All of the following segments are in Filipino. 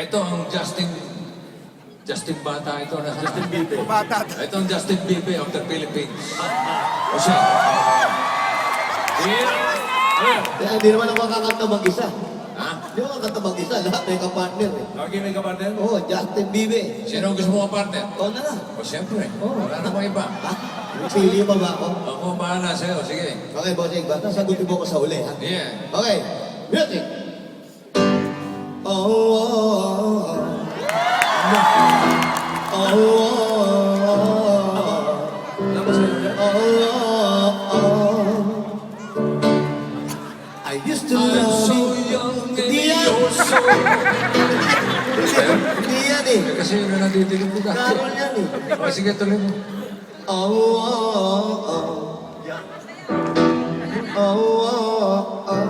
Ito ang Justin Bata ito na. Justin Bieber. Bata. Ito ang Justin Bieber of the Philippines. O siya. Kaya hindi naman ako kakanta mag-isa. Ha? Hindi ako kakanta mag-isa. Lahat may kapartner eh. Lagi may kapartner? Oo, Justin Bieber. Sino ang gusto mo kapartner? Oo na lang. O siyempre. Wala namang iba. Ha? Pili pa ba ako? Ako bahala sa'yo. Sige. Okay, bossing. Basta sagutin mo ko sa uli, ha? Yeah. Okay. Music. Oh, oh, oh. Oh, oh, oh. Oh, oh. I used to I'm love so you. young and Hindi yan. you're so... Hindi yan eh. Kasi yun na nadidilig ko dati. Carol yan eh. O sige, tuloy mo. Oh, oh, oh. Oh, oh, oh.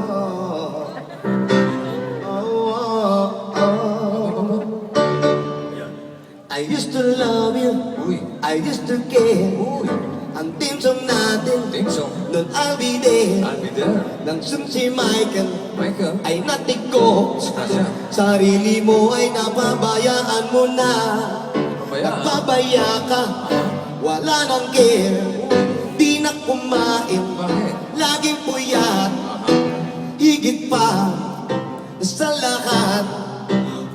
I used to love you, Uy. I used to care. Uy. Ang team song natin, Team song. nun I'll be there. I'll be there. Nang si Michael Michael. ay natik ko. Asya. Sarili mo ay napabayaan mo na. Pabayaan? Nagpabaya ka, wala nang care. Di na kumain, Bakit? laging puyat. Higit pa sa lahat.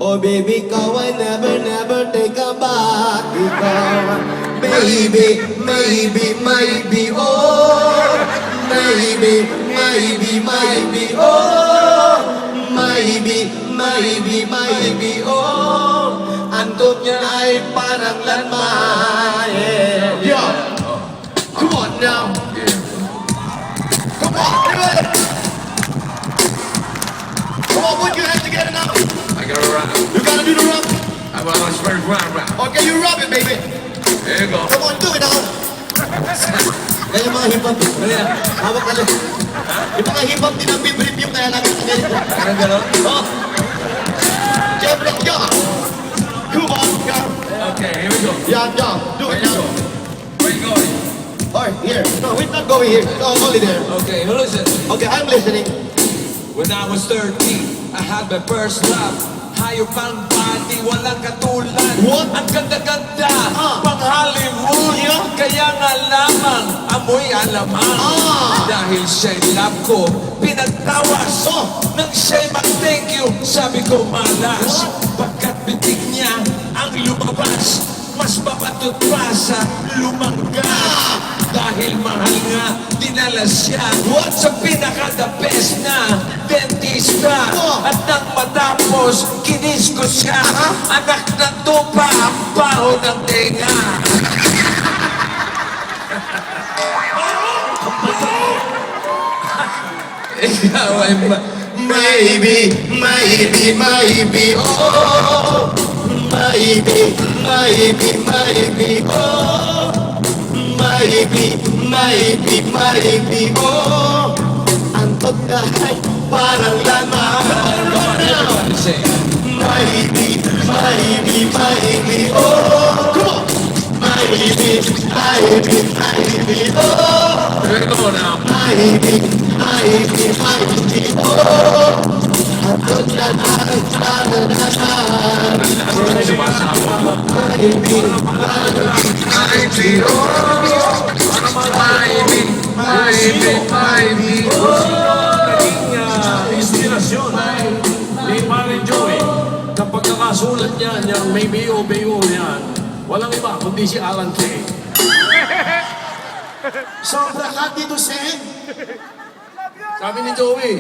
Oh baby, ikaw ay never take a back. Ikaw, maybe, oh. Maybe, oh. Maybe, oh. Antok niya ay parang lanman. Yeah, yeah. Come on now. Come on, everybody. Come on, put your hands together now. I gotta run. You gotta do the rub. I want to run. Okay, you rub it, baby. There you go. Come on, do it now. Kaya mga hip-hop. Hawak ka lang. Yung mga hip-hop din ang bibrip yung kaya namin sa ganito. Parang gano'n? Oh. Siyempre, yeah. Come on, yeah. Okay, here we go. Yeah, yeah. Do it now. Where you going? Alright, here. No, we're not going here. No, only there. Okay, listen. Okay, I'm listening. When I was 13, I had my first love. Hayop ang body, walang katulad. What? Ang ganda-ganda, Ah. pang Hollywood. Yeah. Kaya nga lamang, amoy alamang. Ah. Dahil siya'y love ko, pinagtawas. Oh. Nang siya'y mag-thank you, sabi ko malas. Pagkat bitig niya ang lumabas, mas mapatot pa sa lumanggas. Dahil mahal nga, dinala siya sa pinaka-the best na dentista. At nang matapos, kinis ko siya. Anak ng tupa, ang baho ng tenga. Ikaw ay Maybe, oh. Maybe, oh. Maybe, oh. Antok ka ay parang lamang. Maybe, oh. Come on. Maybe, oh. Here we go now. Maybe, oh. Antok ka ay parang lamang. Maybe, Inspirasyon ni Pare Joey. Kapag kakasulat niya niyang may B.O. niyan, walang iba kundi si Alan Kay. Sobrang hot dito, Sen. Sabi ni Joey,